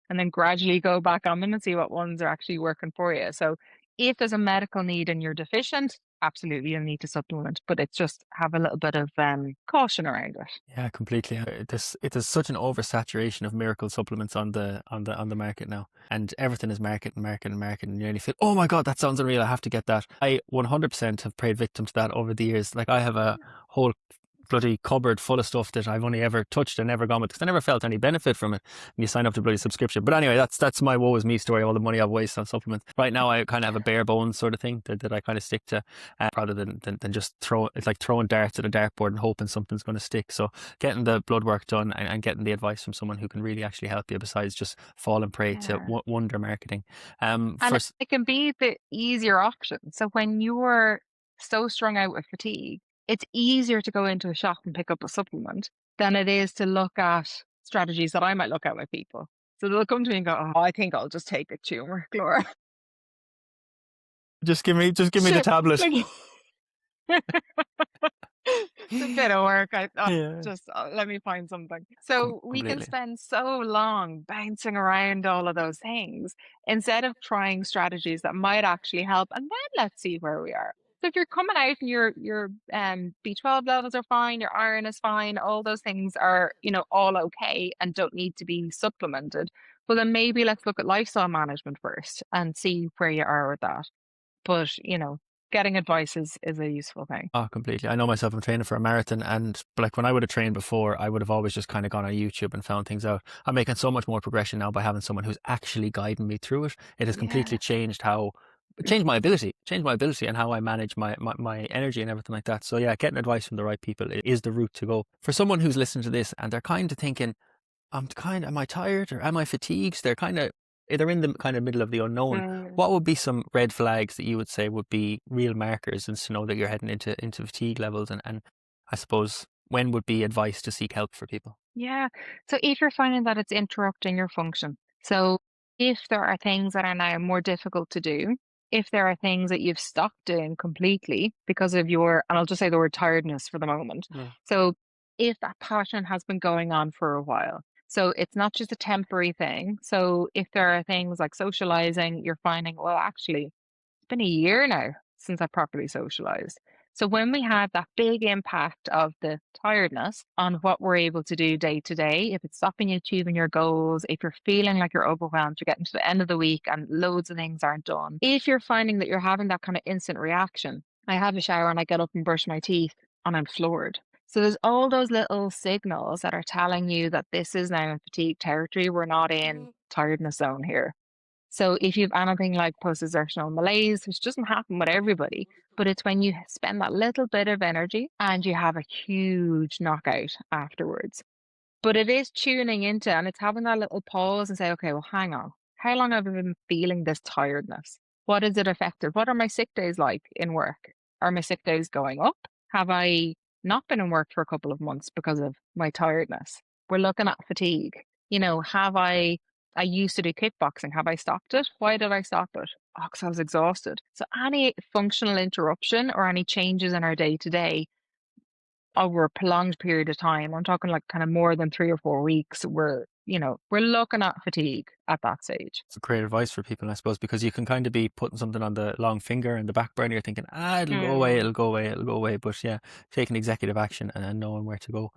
and then gradually go back on them and see what ones are actually working for you? So if there's a medical need and you're deficient, absolutely you'll need to supplement, but it's just have a little bit of caution around it. Yeah, completely. It is such an oversaturation of miracle supplements on the market now, and everything is market and market and market, and you nearly feel, oh my god, that sounds unreal. I have to get that. I 100% have prayed victim to that over the years. Like I have a whole bloody cupboard full of stuff that I've only ever touched and never gone with because I never felt any benefit from it. And you sign up to bloody subscription. But anyway, that's my woe is me story. All the money I've wasted on supplements. Right now, I kind of have a bare bones sort of thing that I kind of stick to, rather than just it's like throwing darts at a dartboard and hoping something's going to stick. So getting the blood work done and getting the advice from someone who can really actually help you besides just falling prey to wonder marketing. And it can be the easier option. So when you're so strung out with fatigue, it's easier to go into a shop and pick up a supplement than it is to look at strategies that I might look at with people. So they'll come to me and go, oh, I think I'll just take a turmeric, Laura. Just give me the tablet. It's a bit of work. Let me find something. So we can spend so long bouncing around all of those things instead of trying strategies that might actually help. And then let's see where we are. So if you're coming out and your B12 levels are fine, your iron is fine, all those things are, all okay and don't need to be supplemented. Well, then maybe let's look at lifestyle management first and see where you are with that. But, getting advice is a useful thing. Oh, completely. I know myself, I'm training for a marathon, and like when I would have trained before, I would have always just kind of gone on YouTube and found things out. I'm making so much more progression now by having someone who's actually guiding me through it. It has completely changed my ability and how I manage my energy and everything like that. So yeah, getting advice from the right people is the route to go. For someone who's listening to this and they're kind of thinking, am I tired or am I fatigued? They're in the kind of middle of the unknown. What would be some red flags that you would say would be real markers and to know that you're heading into fatigue levels? And I suppose when would be advice to seek help for people? Yeah. So if you're finding that it's interrupting your function, so if there are things that are now more difficult to do, if there are things that you've stopped doing completely because of and I'll just say the word tiredness for the moment. Yeah. So if that pattern has been going on for a while, so it's not just a temporary thing. So if there are things like socializing, you're finding, well, actually, it's been a year now since I properly socialized. So when we have that big impact of the tiredness on what we're able to do day to day, if it's stopping you achieving your goals, if you're feeling like you're overwhelmed, you're getting to the end of the week and loads of things aren't done, if you're finding that you're having that kind of instant reaction, I have a shower and I get up and brush my teeth and I'm floored. So there's all those little signals that are telling you that this is now in fatigue territory. We're not in tiredness zone here. So if you've anything like post-exertional malaise, which doesn't happen with everybody, but it's when you spend that little bit of energy and you have a huge knockout afterwards. But it is tuning into, and it's having that little pause and say, okay, well, hang on. How long have I been feeling this tiredness? What is it affected? What are my sick days like in work? Are my sick days going up? Have I not been in work for a couple of months because of my tiredness? We're looking at fatigue. Have I used to do kickboxing. Have I stopped it? Why did I stop it? Oh, because I was exhausted. So any functional interruption or any changes in our day to day over a prolonged period of time, I'm talking like kind of more than 3 or 4 weeks, we're looking at fatigue at that stage. It's great advice for people, I suppose, because you can kind of be putting something on the long finger in the back burner. You're thinking, it'll go away, Mm. it'll go away, it'll go away. But yeah, taking executive action and then knowing where to go.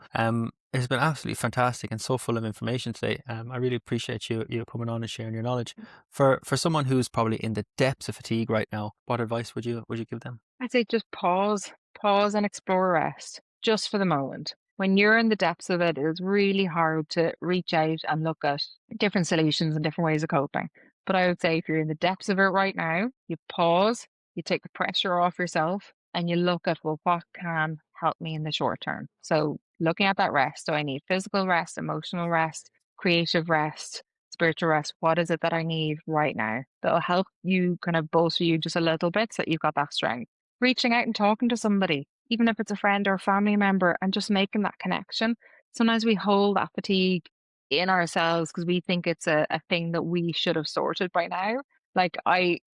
It's been absolutely fantastic and so full of information today. I really appreciate you coming on and sharing your knowledge. For someone who's probably in the depths of fatigue right now, what advice would you give them? I'd say just pause and explore rest just for the moment. When you're in the depths of it, it's really hard to reach out and look at different solutions and different ways of coping. But I would say if you're in the depths of it right now, you pause, you take the pressure off yourself, and you look at, well, what can help me in the short term? So looking at that rest. Do I need physical rest, emotional rest, creative rest, spiritual rest? What is it that I need right now that'll help you kind of bolster you just a little bit so that you've got that strength? Reaching out and talking to somebody, even if it's a friend or a family member, and just making that connection. Sometimes we hold that fatigue in ourselves because we think it's a thing that we should have sorted by now. Like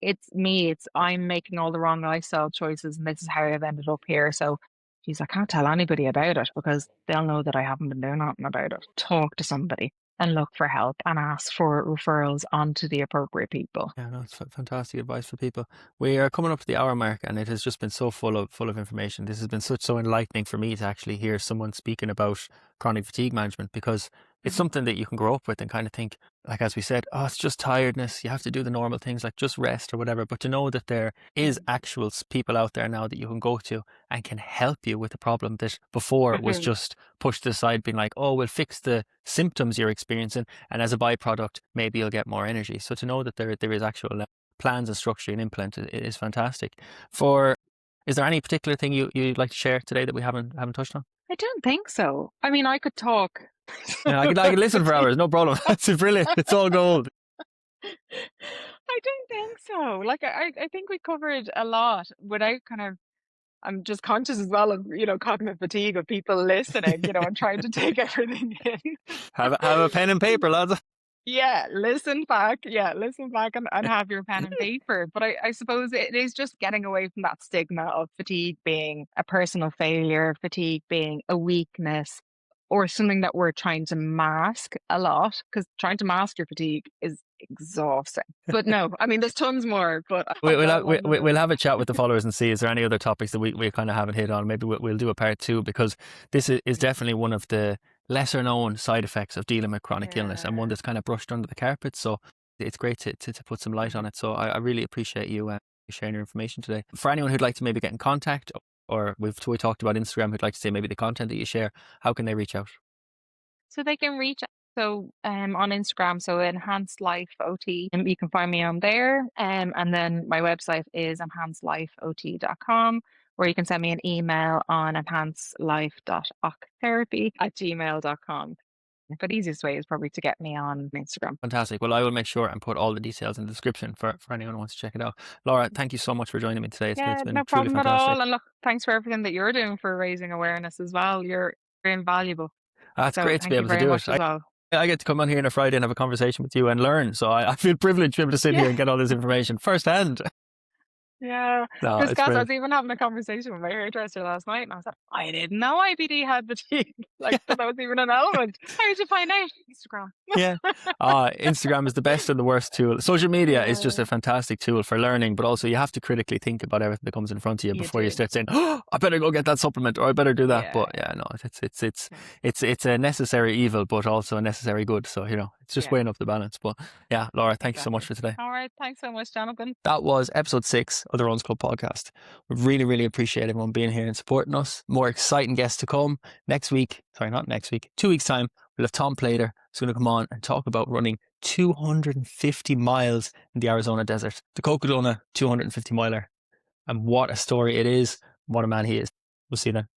it's me, I'm making all the wrong lifestyle choices and this is how I've ended up here. So, geez, I can't tell anybody about it because they'll know that I haven't been doing nothing about it. Talk to somebody and look for help and ask for referrals onto the appropriate people. Yeah, no, it's fantastic advice for people. We are coming up to the hour mark, and it has just been so full of information. This has been so enlightening for me to actually hear someone speaking about chronic fatigue management, because it's something that you can grow up with and kind of think, like as we said, oh, it's just tiredness. You have to do the normal things like just rest or whatever. But to know that there is actual people out there now that you can go to and can help you with a problem that before was Mhm. just pushed aside, being like, oh, we'll fix the symptoms you're experiencing, and as a byproduct, maybe you'll get more energy. So to know that there is actual plans and structure and implement is fantastic. Is there any particular thing you'd like to share today that we haven't touched on? I don't think so. I mean, I could talk. Yeah, I could listen for hours, no problem. That's brilliant. It's all gold. I don't think so. Like I think we covered a lot without kind of I'm just conscious as well of, cognitive fatigue of people listening, and trying to take everything in. Have a pen and paper, lads. Yeah, listen back. Yeah, listen back and have your pen and paper. But I suppose it is just getting away from that stigma of fatigue being a personal failure, fatigue being a weakness, or something that we're trying to mask a lot, because trying to mask your fatigue is exhausting. But no, I mean, there's tons more, but We'll that one we'll have a chat with the followers and see is there any other topics that we kind of haven't hit on. Maybe we'll do a part two, because this is definitely one of the lesser known side effects of dealing with chronic illness, and one Yeah. that's kind of brushed under the carpet. So it's great to put some light on it. So I really appreciate you sharing your information today. For anyone who'd like to maybe get in contact, or we talked about Instagram, who'd like to say maybe the content that you share, how can they reach out? So they can reach on Instagram, so Enhanced Life OT, and you can find me on there. And then my website is enhancedlifeot.com, or you can send me an email on enhancedlife.octherapy@gmail.com. But easiest way is probably to get me on Instagram. Fantastic. Well, I will make sure and put all the details in the description for anyone who wants to check it out. Laura, thank you so much for joining me today. It's Yeah, been no truly problem at fantastic. all. And look, thanks for everything that you're doing for raising awareness as well. You're invaluable. It's So great to be thank you able to very do it. much as well. I get to come on here on a Friday and have a conversation with you and learn. So I feel privileged to be able to sit here Yeah. and get all this information firsthand. Yeah, No, it's it's gas. I brilliant. was even having a conversation with my hairdresser last night, and I was like, I didn't know IBD had fatigue. Like that was even an element. How did you find out? Instagram. Yeah. Instagram is the best and the worst tool. Social media is just Yeah, a fantastic tool for learning, but also you have to critically think about everything that comes in front of you you before you do. start saying, "Oh, I better go get that supplement," or "I better do that." Yeah, But yeah, no, yeah, it's a necessary evil, but also a necessary good. So it's just yeah, weighing up the balance. But yeah, Laura, thank you so much exactly. for today. All right, thanks so much, Jonathan. That was episode 6 of the Runs Club podcast. We really, really appreciate everyone being here and supporting us. More exciting guests to come next week. Sorry, not next week. 2 weeks' time, we'll have Tom Plater who's going to come on and talk about running 250 miles in the Arizona desert. The Cocodona 250 miler. And what a story it is. What a man he is. We'll see you then.